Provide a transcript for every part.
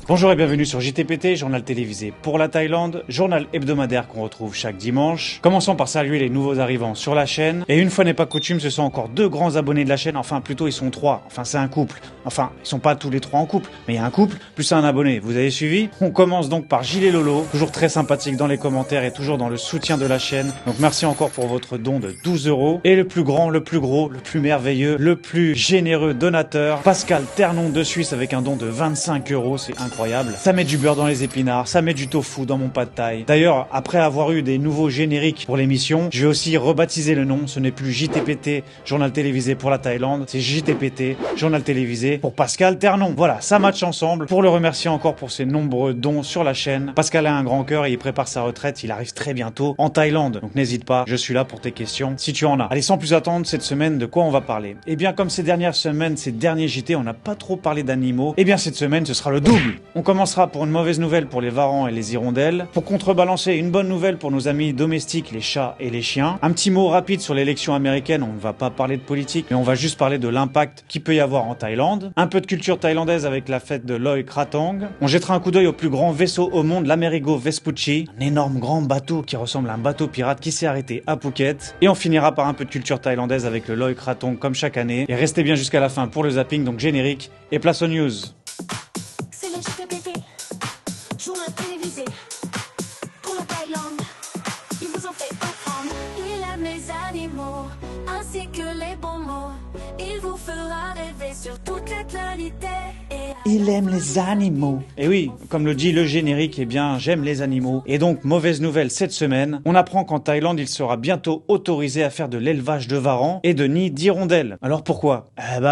Bonjour et bienvenue sur JTPT, journal télévisé pour la Thaïlande, journal hebdomadaire qu'on retrouve chaque dimanche. Commençons par saluer les nouveaux arrivants sur la chaîne. Et une fois n'est pas coutume, ce sont encore deux grands abonnés de la chaîne, enfin plutôt ils sont trois, enfin c'est un couple. Enfin, ils sont pas tous les trois en couple, mais il y a un couple plus un abonné, vous avez suivi? On commence donc par Gilet Lolo, toujours très sympathique dans les commentaires et toujours dans le soutien de la chaîne. Donc merci encore pour votre don de 12 €. Et le plus grand, le plus gros, le plus merveilleux, le plus généreux donateur, Pascal Ternon de Suisse avec un don de 25 €, c'est incroyable. Ça met du beurre dans les épinards, ça met du tofu dans mon pad thaï. D'ailleurs, après avoir eu des nouveaux génériques pour l'émission, je vais aussi rebaptiser le nom. Ce n'est plus JTPT, journal télévisé pour la Thaïlande, c'est JTPT, journal télévisé pour Pascal Ternon. Voilà, ça match ensemble. Pour le remercier encore pour ses nombreux dons sur la chaîne. Pascal a un grand cœur et il prépare sa retraite. Il arrive très bientôt en Thaïlande. Donc n'hésite pas, je suis là pour tes questions si tu en as. Allez, sans plus attendre, cette semaine, de quoi on va parler? Eh bien, comme ces dernières semaines, ces derniers JT, on n'a pas trop parlé d'animaux. Eh bien, cette semaine, ce sera le double. On commencera pour une mauvaise nouvelle pour les varans et les hirondelles. Pour contrebalancer, une bonne nouvelle pour nos amis domestiques, les chats et les chiens. Un petit mot rapide sur l'élection américaine. On ne va pas parler de politique, mais on va juste parler de l'impact qu'il peut y avoir en Thaïlande. Un peu de culture thaïlandaise avec la fête de Loy Krathong. On jettera un coup d'œil au plus grand vaisseau au monde, l'Amerigo Vespucci. Un énorme grand bateau qui ressemble à un bateau pirate qui s'est arrêté à Phuket. Et on finira par un peu de culture thaïlandaise avec le Loy Krathong comme chaque année. Et restez bien jusqu'à la fin pour le zapping, donc générique et place aux news. C'est le JTPT, journal télévisé pour la Thaïlande. Ils vous ont fait comprendre. Il aime les animaux ainsi que les bons mots. Il vous fera rêver sur toute l'actualité. Il aime les animaux. Et oui, comme le dit le générique, eh bien, j'aime les animaux. Et donc, mauvaise nouvelle cette semaine, on apprend qu'en Thaïlande, il sera bientôt autorisé à faire de l'élevage de varans et de nids d'hirondelles. Alors pourquoi?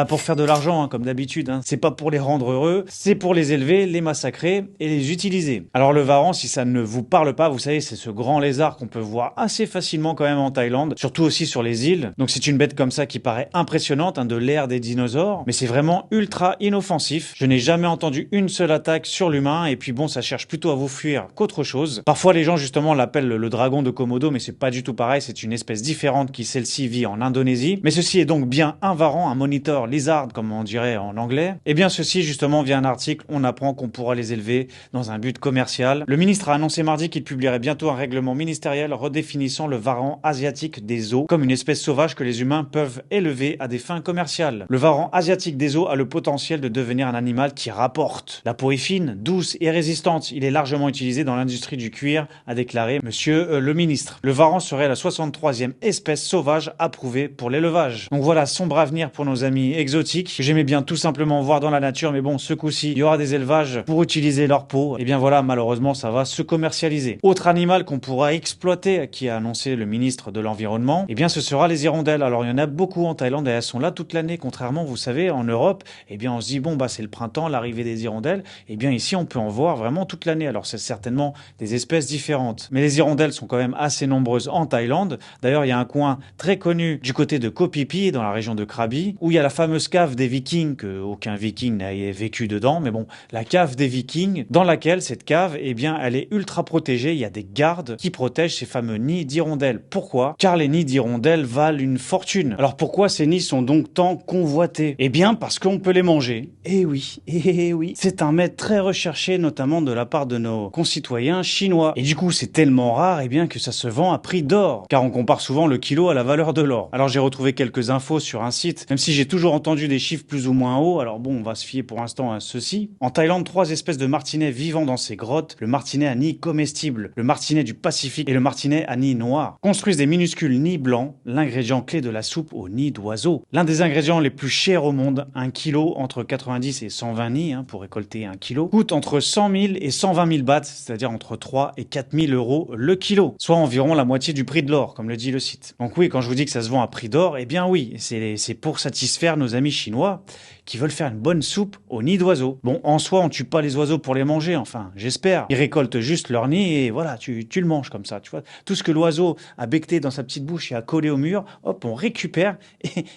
Pour faire de l'argent, comme d'habitude. C'est pas pour les rendre heureux, c'est pour les élever, les massacrer et les utiliser. Alors le varan, si ça ne vous parle pas, vous savez, c'est ce grand lézard qu'on peut voir assez facilement quand même en Thaïlande, surtout aussi sur les îles. Donc c'est une bête comme ça qui paraît impressionnante, de l'ère des dinosaures, mais c'est vraiment ultra inoffensif. Je n'ai jamais entendu une seule attaque sur l'humain, et puis bon, ça cherche plutôt à vous fuir qu'autre chose. Parfois les gens justement l'appellent le dragon de Komodo, mais c'est pas du tout pareil, c'est une espèce différente qui celle-ci vit en Indonésie. Mais ceci est donc bien un varan, un monitor lizard comme on dirait en anglais. Et bien ceci justement via un article, on apprend qu'on pourra les élever dans un but commercial. Le ministre a annoncé mardi qu'il publierait bientôt un règlement ministériel redéfinissant le varan asiatique des eaux comme une espèce sauvage que les humains peuvent élever à des fins commerciales. Le varan asiatique des eaux a le potentiel de devenir un animal qui rapporte. La peau est fine, douce et résistante. Il est largement utilisé dans l'industrie du cuir, a déclaré monsieur le ministre. Le varan serait la 63e espèce sauvage approuvée pour l'élevage. Donc voilà, sombre avenir pour nos amis exotiques que j'aimais bien tout simplement voir dans la nature, mais bon, ce coup-ci, il y aura des élevages pour utiliser leur peau. Et bien voilà, malheureusement, ça va se commercialiser. Autre animal qu'on pourra exploiter, qui a annoncé le ministre de l'Environnement, eh bien ce sera les hirondelles. Alors il y en a beaucoup en Thaïlande et elles sont là toute l'année, contrairement, vous savez, en Europe, eh bien on se dit bon c'est le printemps, l'arrivée des hirondelles. Eh bien ici on peut en voir vraiment toute l'année. Alors c'est certainement des espèces différentes, mais les hirondelles sont quand même assez nombreuses en Thaïlande. D'ailleurs il y a un coin très connu du côté de Koh Phi Phi, dans la région de Krabi, où il y a la fameuse cave des Vikings, que aucun Viking n'a vécu dedans, mais bon, la cave des Vikings, dans laquelle cette cave, eh bien elle est ultra protégée. Il y a des gardes qui protègent ces fameux nids d'hirondelles. Pourquoi? Car les nids d'hirondelles valent une fortune. Alors pourquoi ces nids sont donc tant convoités? Eh bien parce qu'on peut les manger. Eh oui, c'est un mets très recherché, notamment de la part de nos concitoyens chinois. Et du coup, c'est tellement rare, eh bien que ça se vend à prix d'or, car on compare souvent le kilo à la valeur de l'or. Alors j'ai retrouvé quelques infos sur un site, même si j'ai toujours entendu des chiffres plus ou moins hauts. Alors bon, on va se fier pour l'instant à ceci. En Thaïlande, 3 espèces de martinets vivant dans ces grottes: le martinet à nid comestible, le martinet du Pacifique et le martinet à nid noir, construisent des minuscules nids blancs, l'ingrédient clé de la soupe au nid d'oiseau. L'un des ingrédients les plus chers au monde, un kilo, entre 90 et 120 nids, pour récolter un kilo, coûte entre 100 000 et 120 000 bahts, c'est-à-dire entre 3 et 4 000 € le kilo, soit environ la moitié du prix de l'or, comme le dit le site. Donc oui, quand je vous dis que ça se vend à prix d'or, eh bien oui, c'est pour satisfaire nos amis chinois qui veulent faire une bonne soupe au nid d'oiseaux. Bon, en soi, on tue pas les oiseaux pour les manger, enfin, j'espère. Ils récoltent juste leur nid et voilà, tu le manges comme ça, tu vois. Tout ce que l'oiseau a becqueté dans sa petite bouche et a collé au mur, hop, on récupère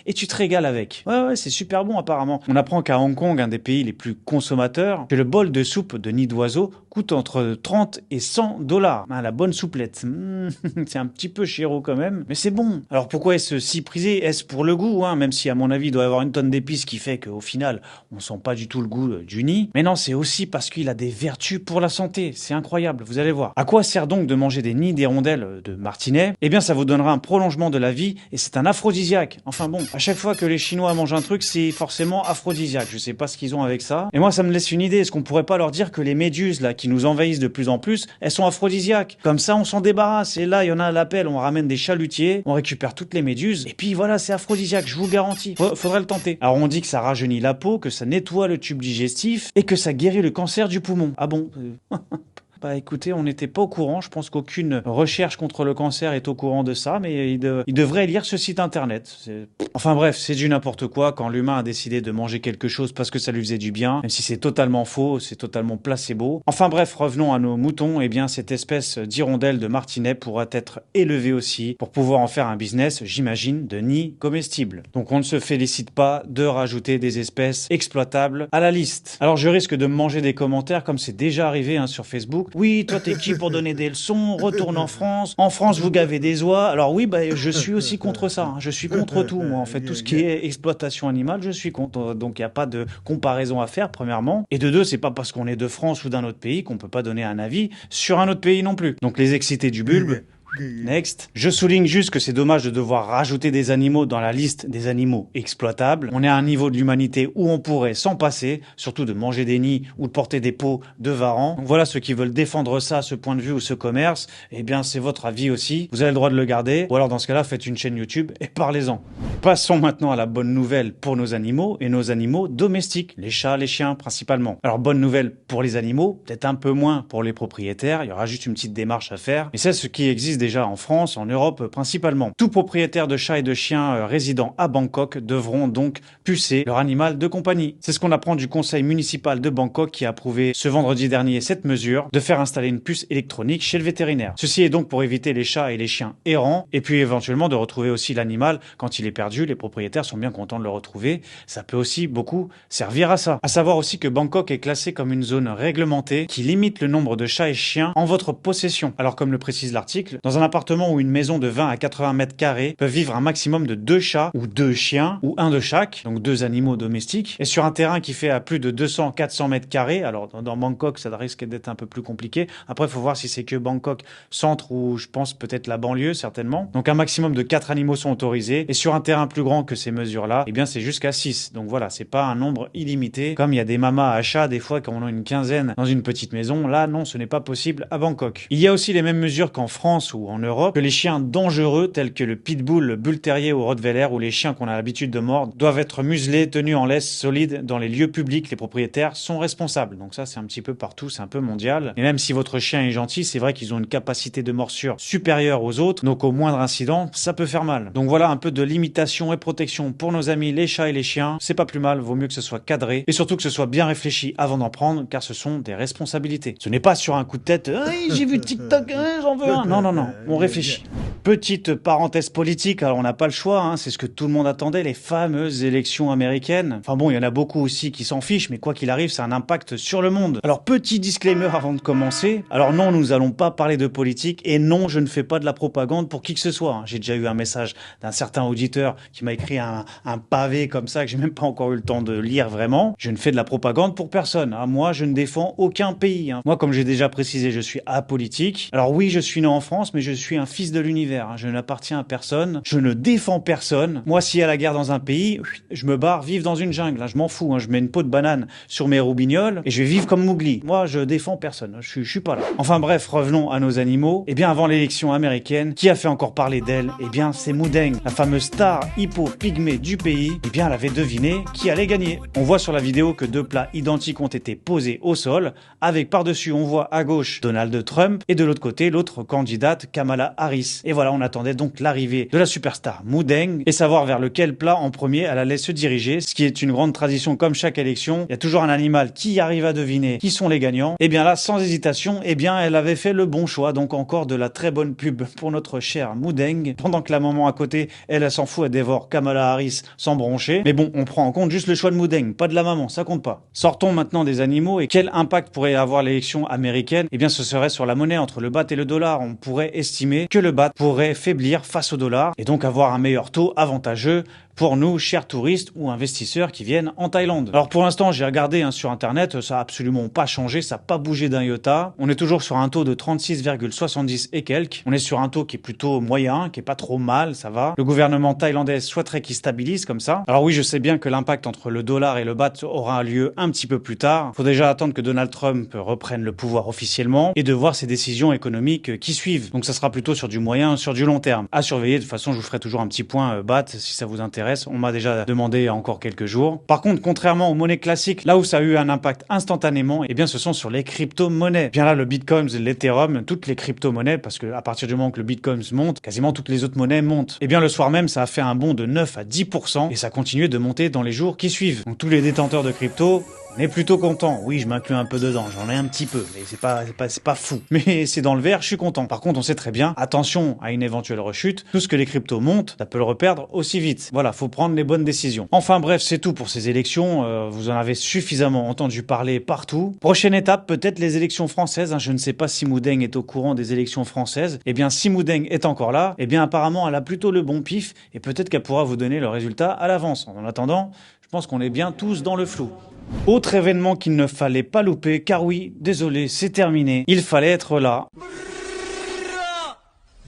et tu te régales avec. Ouais, c'est super bon apparemment. On apprend qu'à Hong Kong, un des pays les plus consommateurs, que le bol de soupe de nid d'oiseau coûte entre 30 et 100 $. La bonne souplette. C'est un petit peu chéro quand même, mais c'est bon. Alors pourquoi est-ce si prisé? Est-ce pour le goût, même si à mon avis il doit y avoir une tonne d'épices qui fait qu'au final on sent pas du tout le goût du nid. Mais non, c'est aussi parce qu'il a des vertus pour la santé. C'est incroyable, vous allez voir. À quoi sert donc de manger des nids d'hirondelles de martinet? Eh bien ça vous donnera un prolongement de la vie et c'est un aphrodisiaque. Enfin bon, à chaque fois que les Chinois mangent un truc, c'est forcément aphrodisiaque. Je sais pas ce qu'ils ont avec ça. Et moi ça me laisse une idée. Est-ce qu'on pourrait pas leur dire que les méduses là qui nous envahissent de plus en plus, elles sont aphrodisiaques? Comme ça on s'en débarrasse. Et là il y en a à l'appel, on ramène des chalutiers, on récupère toutes les méduses et puis voilà, c'est aphrodisiaque, je vous le garantis. Faudrait le tenter. Alors on dit que ça rajeunit la peau, que ça nettoie le tube digestif et que ça guérit le cancer du poumon. Ah bon? Bah écoutez, on n'était pas au courant, je pense qu'aucune recherche contre le cancer est au courant de ça, mais il devrait lire ce site internet. Enfin bref, c'est du n'importe quoi quand l'humain a décidé de manger quelque chose parce que ça lui faisait du bien, même si c'est totalement faux, c'est totalement placebo. Enfin bref, revenons à nos moutons, eh bien cette espèce d'hirondelle de martinet pourra être élevée aussi pour pouvoir en faire un business, j'imagine, de nids comestibles. Donc on ne se félicite pas de rajouter des espèces exploitables à la liste. Alors je risque de me manger des commentaires comme c'est déjà arrivé sur Facebook. Oui, toi t'es qui pour donner des leçons? Retourne en France. En France, vous gavez des oies. Alors oui, je suis aussi contre ça. Je suis contre tout, moi. En fait, tout ce qui est exploitation animale, je suis contre. Donc il n'y a pas de comparaison à faire, premièrement. Et de deux, c'est pas parce qu'on est de France ou d'un autre pays qu'on peut pas donner un avis sur un autre pays non plus. Donc les excités du bulbe. Next. Je souligne juste que c'est dommage de devoir rajouter des animaux dans la liste des animaux exploitables. On est à un niveau de l'humanité où on pourrait s'en passer, surtout de manger des nids ou de porter des peaux de varans. Donc voilà, ceux qui veulent défendre ça, ce point de vue ou ce commerce, eh bien c'est votre avis aussi. Vous avez le droit de le garder. Ou alors dans ce cas-là, faites une chaîne YouTube et parlez-en. Passons maintenant à la bonne nouvelle pour nos animaux et nos animaux domestiques, les chats, les chiens principalement. Alors bonne nouvelle pour les animaux, peut-être un peu moins pour les propriétaires, il y aura juste une petite démarche à faire. Mais c'est ce qui existe déjà en France, en Europe principalement. Tout propriétaire de chats et de chiens résidant à Bangkok devront donc pucer leur animal de compagnie. C'est ce qu'on apprend du conseil municipal de Bangkok qui a approuvé ce vendredi dernier cette mesure de faire installer une puce électronique chez le vétérinaire. Ceci est donc pour éviter les chats et les chiens errants et puis éventuellement de retrouver aussi l'animal quand il est perdu. Les propriétaires sont bien contents de le retrouver. Ça peut aussi beaucoup servir à ça. À savoir aussi que Bangkok est classé comme une zone réglementée qui limite le nombre de chats et chiens en votre possession. Alors comme le précise l'article, dans un appartement ou une maison de 20 à 80 mètres carrés peuvent vivre un maximum de 2 chats ou 2 chiens ou un de chaque, donc 2 animaux domestiques. Et sur un terrain qui fait à plus de 200-400 mètres carrés, alors dans Bangkok ça risque d'être un peu plus compliqué. Après il faut voir si c'est que Bangkok centre ou je pense peut-être la banlieue certainement. Donc un maximum de 4 animaux sont autorisés et sur un terrain plus grand que ces mesures-là, eh bien c'est jusqu'à 6. Donc voilà, c'est pas un nombre illimité comme il y a des mamas à chats des fois quand on a une quinzaine dans une petite maison. Là non, ce n'est pas possible à Bangkok. Il y a aussi les mêmes mesures qu'en France ou en Europe, que les chiens dangereux tels que le pitbull, le bull terrier ou rottweiler ou les chiens qu'on a l'habitude de mordre doivent être muselés, tenus en laisse solide dans les lieux publics. Les propriétaires sont responsables. Donc ça c'est un petit peu partout, c'est un peu mondial. Et même si votre chien est gentil, c'est vrai qu'ils ont une capacité de morsure supérieure aux autres, donc au moindre incident, ça peut faire mal. Donc voilà un peu de limitation et protection pour nos amis les chats et les chiens. C'est pas plus mal, vaut mieux que ce soit cadré et surtout que ce soit bien réfléchi avant d'en prendre car ce sont des responsabilités. Ce n'est pas sur un coup de tête, hey, j'ai vu TikTok, j'en veux un. Non, non, non, on réfléchit. Petite parenthèse politique, alors on n'a pas le choix, c'est ce que tout le monde attendait, les fameuses élections américaines. Enfin bon, il y en a beaucoup aussi qui s'en fichent, mais quoi qu'il arrive, ça a un impact sur le monde. Alors petit disclaimer avant de commencer, alors non, nous allons pas parler de politique, et non, je ne fais pas de la propagande pour qui que ce soit. J'ai déjà eu un message d'un certain auditeur qui m'a écrit un pavé comme ça, que j'ai même pas encore eu le temps de lire vraiment. Je ne fais de la propagande pour personne, moi je ne défends aucun pays. Moi, comme j'ai déjà précisé, je suis apolitique. Alors oui, je suis né en France, mais je suis un fils de l'univers. Je n'appartiens à personne, je ne défends personne. Moi, s'il y a la guerre dans un pays, je me barre vivre dans une jungle. Je m'en fous, je mets une peau de banane sur mes roubignoles et je vais vivre comme Mowgli. Moi, je défends personne, je suis pas là. Enfin bref, revenons à nos animaux. Eh bien, avant l'élection américaine, qui a fait encore parler d'elle? Eh bien, c'est Mudeng, la fameuse star hippo-pygmée du pays. Eh bien, elle avait deviné qui allait gagner. On voit sur la vidéo que 2 plats identiques ont été posés au sol, avec par-dessus, on voit à gauche Donald Trump et de l'autre côté, l'autre candidate candidate Kamala Harris. Et voilà, on attendait donc l'arrivée de la superstar Mudeng et savoir vers lequel plat en premier elle allait se diriger, ce qui est une grande tradition comme chaque élection. Il y a toujours un animal qui arrive à deviner qui sont les gagnants. Et bien là, sans hésitation, elle avait fait le bon choix. Donc encore de la très bonne pub pour notre chère Mudeng. Pendant que la maman à côté, elle s'en fout, elle dévore Kamala Harris sans broncher. Mais bon, on prend en compte juste le choix de Mudeng, pas de la maman, ça compte pas. Sortons maintenant des animaux et quel impact pourrait avoir l'élection américaine? Eh bien, ce serait sur la monnaie entre le baht et le dollar. On pourrait estimer que le baht pourrait faiblir face au dollar et donc avoir un meilleur taux avantageux pour nous, chers touristes ou investisseurs qui viennent en Thaïlande. Alors pour l'instant, j'ai regardé sur internet, ça a absolument pas changé, ça a pas bougé d'un iota. On est toujours sur un taux de 36,70 et quelques. On est sur un taux qui est plutôt moyen, qui est pas trop mal, ça va. Le gouvernement thaïlandais souhaiterait qu'il stabilise comme ça. Alors oui, je sais bien que l'impact entre le dollar et le baht aura lieu un petit peu plus tard. Faut déjà attendre que Donald Trump reprenne le pouvoir officiellement et de voir ses décisions économiques qui suivent. Donc ça sera plutôt sur du moyen, sur du long terme. À surveiller, de toute façon, je vous ferai toujours un petit point baht si ça vous intéresse. On m'a déjà demandé il y a encore quelques jours. Par contre, contrairement aux monnaies classiques, là où ça a eu un impact instantanément, eh bien, ce sont sur les crypto-monnaies. Bien là, le Bitcoin, l'Ethereum, toutes les crypto-monnaies, parce que à partir du moment que le Bitcoin monte, quasiment toutes les autres monnaies montent. Eh bien, le soir même, ça a fait un bond de 9 à 10% et ça continuait de monter dans les jours qui suivent. Donc, tous les détenteurs de crypto, on est plutôt content. Oui, je m'inclus un peu dedans, j'en ai un petit peu, mais c'est pas fou. Mais c'est dans le vert, je suis content. Par contre, on sait très bien, attention à une éventuelle rechute, tout ce que les cryptos montent, ça peut le reperdre aussi vite. Voilà, faut prendre les bonnes décisions. Enfin bref, c'est tout pour ces élections, vous en avez suffisamment entendu parler partout. Prochaine étape, peut-être les élections françaises, je ne sais pas si Mudeng est au courant des élections françaises. Eh bien, si Mudeng est encore là, eh bien apparemment, elle a plutôt le bon pif, et peut-être qu'elle pourra vous donner le résultat à l'avance. En attendant, je pense qu'on est bien tous dans le flou. Autre événement qu'il ne fallait pas louper, car oui, désolé, c'est terminé. Il fallait être là.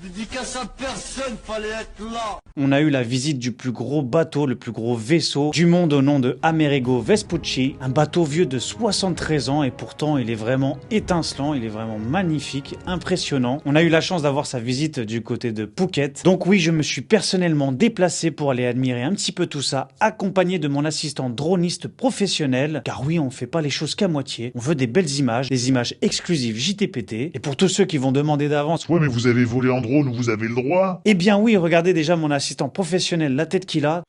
Dédicace à personne, fallait être là. On a eu la visite du plus gros bateau, le plus gros vaisseau du monde au nom de Amerigo Vespucci. Un bateau vieux de 73 ans et pourtant il est vraiment étincelant, il est vraiment magnifique, impressionnant. On a eu la chance d'avoir sa visite du côté de Phuket. Donc oui, je me suis personnellement déplacé pour aller admirer un petit peu tout ça, accompagné de mon assistant droniste professionnel. Car oui, on fait pas les choses qu'à moitié. On veut des belles images, des images exclusives JTPT. Et pour tous ceux qui vont demander d'avance, ouais mais vous avez volé en drone, vous avez le droit. Eh bien oui, regardez déjà mon assistant professionnel, la tête qu'il a.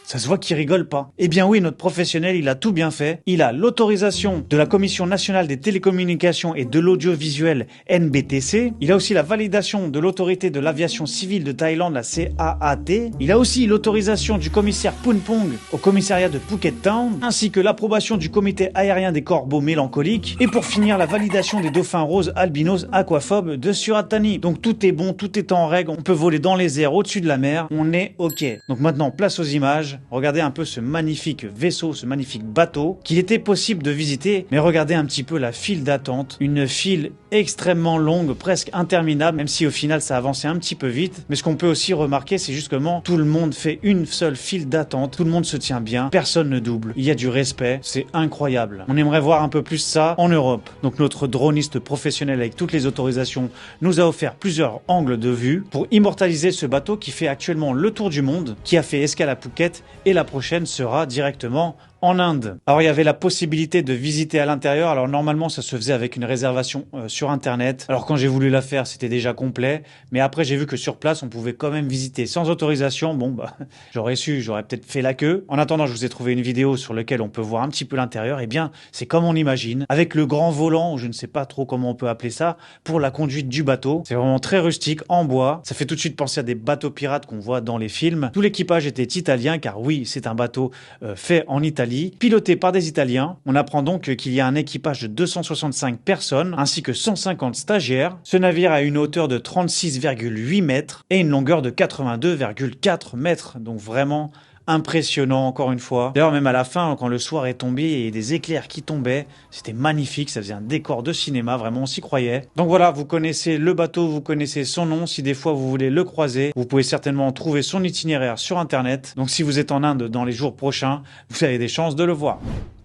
Ça se voit qu'il rigole pas. Eh bien oui, notre professionnel, il a tout bien fait. Il a l'autorisation de la Commission nationale des télécommunications et de l'audiovisuel NBTC. Il a aussi la validation de l'autorité de l'aviation civile de Thaïlande, la CAAT. Il a aussi l'autorisation du commissaire Poonpong au commissariat de Phuket Town, ainsi que l'approbation du comité aérien des corbeaux mélancoliques. Et pour finir, la validation des dauphins roses albinos aquaphobes de Surat Thani. Donc tout est bon, tout est en règle. On peut voler dans les airs, au-dessus de la mer. On est OK. Donc maintenant, place aux images. Regardez un peu ce magnifique vaisseau, ce magnifique bateau qu'il était possible de visiter, mais regardez un petit peu la file d'attente, une file extrêmement longue, presque interminable, même si au final ça avançait un petit peu vite. Mais ce qu'on peut aussi remarquer, c'est justement tout le monde fait une seule file d'attente, tout le monde se tient bien, personne ne double, il y a du respect, c'est incroyable. On aimerait voir un peu plus ça en Europe. Donc notre droniste professionnel avec toutes les autorisations nous a offert plusieurs angles de vue pour immortaliser ce bateau qui fait actuellement le tour du monde, qui a fait escale à Phuket et la prochaine sera directement en Inde. Alors il y avait la possibilité de visiter à l'intérieur, alors normalement ça se faisait avec une réservation sur internet. Alors quand j'ai voulu la faire c'était déjà complet, mais après j'ai vu que sur place on pouvait quand même visiter sans autorisation. Bon bah j'aurais peut-être fait la queue. En attendant je vous ai trouvé une vidéo sur laquelle on peut voir un petit peu l'intérieur. Et bien c'est comme on imagine, avec le grand volant, ou je ne sais pas trop comment on peut appeler ça, pour la conduite du bateau. C'est vraiment très rustique, en bois. Ça fait tout de suite penser à des bateaux pirates qu'on voit dans les films. Tout l'équipage était italien, car oui c'est un bateau fait en Italie, piloté par des Italiens. On apprend donc qu'il y a un équipage de 265 personnes ainsi que 150 stagiaires. Ce navire a une hauteur de 36,8 mètres et une longueur de 82,4 mètres. Donc vraiment impressionnant encore une fois. D'ailleurs même à la fin quand le soir est tombé et des éclairs qui tombaient, c'était magnifique, ça faisait un décor de cinéma, vraiment on s'y croyait. Donc voilà, vous connaissez le bateau, vous connaissez son nom, si des fois vous voulez le croiser, vous pouvez certainement trouver son itinéraire sur internet. Donc si vous êtes en Inde dans les jours prochains, vous avez des chances de le voir.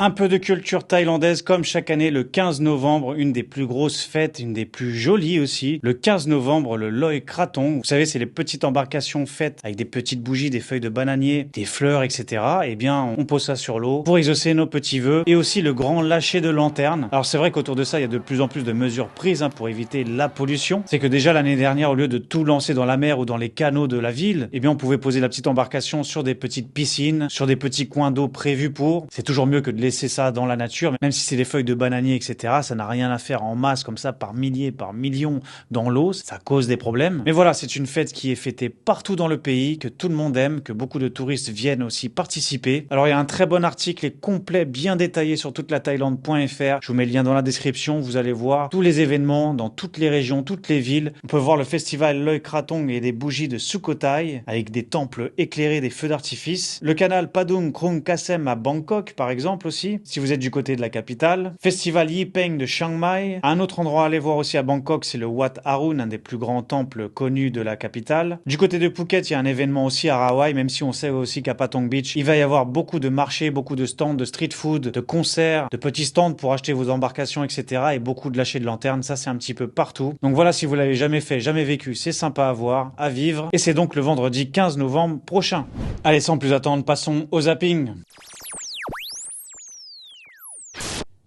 Un peu de culture thaïlandaise comme chaque année le 15 novembre, une des plus grosses fêtes, une des plus jolies aussi. Le 15 novembre, le Loi Krathong. Vous savez, c'est les petites embarcations faites avec des petites bougies, des feuilles de bananier, des fleurs, etc. Eh bien, on pose ça sur l'eau pour exaucer nos petits vœux. Et aussi le grand lâcher de lanternes. Alors c'est vrai qu'autour de ça, il y a de plus en plus de mesures prises pour éviter la pollution. C'est que déjà l'année dernière, au lieu de tout lancer dans la mer ou dans les canaux de la ville, eh bien on pouvait poser la petite embarcation sur des petites piscines, sur des petits coins d'eau prévus pour. C'est toujours mieux que de laisser ça dans la nature, même si c'est des feuilles de bananier, etc. Ça n'a rien à faire en masse comme ça, par milliers, par millions dans l'eau. Ça cause des problèmes. Mais voilà, c'est une fête qui est fêtée partout dans le pays, que tout le monde aime, que beaucoup de touristes viennent aussi participer. Alors il y a un très bon article et complet, bien détaillé sur toute la Thaïlande.fr. Je vous mets le lien dans la description. Vous allez voir tous les événements dans toutes les régions, toutes les villes. On peut voir le festival Loi Krathong et des bougies de Sukhothai avec des temples éclairés, des feux d'artifice. Le canal Padung Krung Kasem à Bangkok, par exemple aussi, si vous êtes du côté de la capitale. Festival Yipeng de Chiang Mai. Un autre endroit à aller voir aussi à Bangkok, c'est le Wat Arun, un des plus grands temples connus de la capitale. Du côté de Phuket, il y a un événement aussi à Rawai, même si on sait aussi qu'à Patong Beach, il va y avoir beaucoup de marchés, beaucoup de stands de street food, de concerts, de petits stands pour acheter vos embarcations, etc. et beaucoup de lâchers de lanternes. Ça, c'est un petit peu partout. Donc voilà, si vous l'avez jamais fait, jamais vécu, c'est sympa à voir, à vivre. Et c'est donc le vendredi 15 novembre prochain. Allez, sans plus attendre, passons au zapping.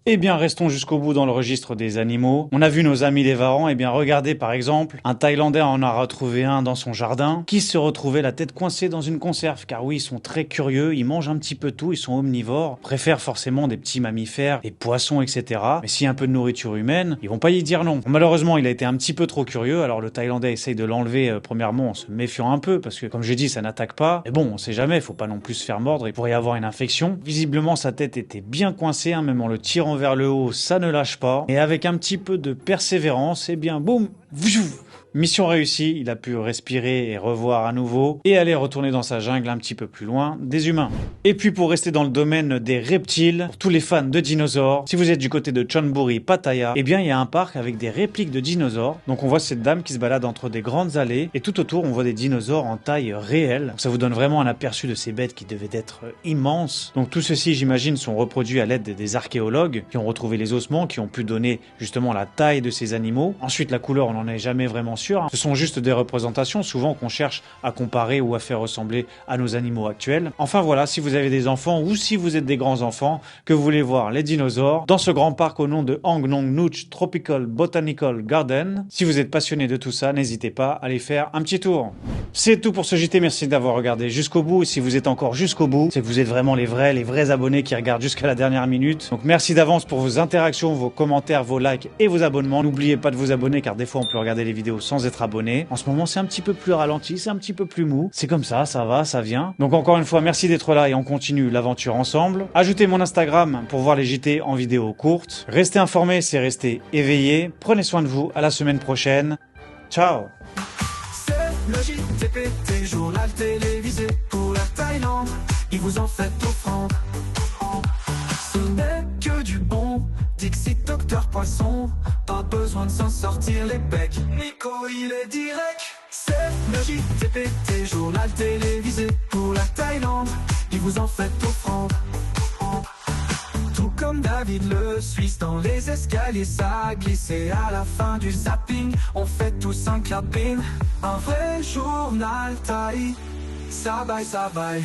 Eh bien, restons jusqu'au bout dans le registre des animaux. On a vu nos amis les varans. Eh bien, regardez par exemple, un Thaïlandais en a retrouvé un dans son jardin qui se retrouvait la tête coincée dans une conserve. Car oui, ils sont très curieux, ils mangent un petit peu tout, ils sont omnivores, préfèrent forcément des petits mammifères, des poissons, etc. Mais s'il y a un peu de nourriture humaine, ils vont pas y dire non. Malheureusement, il a été un petit peu trop curieux. Alors le Thaïlandais essaye de l'enlever premièrement en se méfiant un peu parce que, comme j'ai dit, ça n'attaque pas. Mais bon, on sait jamais, faut pas non plus se faire mordre, il pourrait y avoir une infection. Visiblement, sa tête était bien coincée, même en le tirant vers le haut, ça ne lâche pas. Et avec un petit peu de persévérance, eh bien, boum, mission réussie, il a pu respirer et revoir à nouveau et aller retourner dans sa jungle un petit peu plus loin des humains. Et puis pour rester dans le domaine des reptiles, pour tous les fans de dinosaures, si vous êtes du côté de Chonburi, Pattaya, eh bien il y a un parc avec des répliques de dinosaures. Donc on voit cette dame qui se balade entre des grandes allées et tout autour on voit des dinosaures en taille réelle. Donc ça vous donne vraiment un aperçu de ces bêtes qui devaient être immenses. Donc tout ceci j'imagine sont reproduits à l'aide des archéologues qui ont retrouvé les ossements, qui ont pu donner justement la taille de ces animaux. Ensuite la couleur on n'en est jamais vraiment sûr. Ce sont juste des représentations, souvent qu'on cherche à comparer ou à faire ressembler à nos animaux actuels. Enfin voilà, si vous avez des enfants ou si vous êtes des grands enfants, que vous voulez voir les dinosaures, dans ce grand parc au nom de Ang Nong Nuch Tropical Botanical Garden, si vous êtes passionné de tout ça, n'hésitez pas à aller faire un petit tour. C'est tout pour ce JT, merci d'avoir regardé jusqu'au bout. Et si vous êtes encore jusqu'au bout, c'est que vous êtes vraiment les vrais abonnés qui regardent jusqu'à la dernière minute. Donc merci d'avance pour vos interactions, vos commentaires, vos likes et vos abonnements. N'oubliez pas de vous abonner car des fois on peut regarder les vidéos sans être abonné. En ce moment, c'est un petit peu plus ralenti, c'est un petit peu plus mou. C'est comme ça va, ça vient. Donc encore une fois, merci d'être là et on continue l'aventure ensemble. Ajoutez mon Instagram pour voir les JT en vidéo courte. Restez informés, c'est rester éveillé. Prenez soin de vous, à la semaine prochaine. Ciao. C'est le JTPT, journal télévisé pour la Thaïlande. Ils vous en faites offrande. Ce n'est que du bon. Dixit Docteur Poisson, pas besoin de s'en sortir les becs. Nico il est direct. C'est le JTPT, journal télévisé pour la Thaïlande. Ils vous en faites offrande. Tout comme David le Suisse dans les escaliers, ça a glissé à la fin du zapping. On fait tous un clapping, un vrai journal Thaï. Ça bye.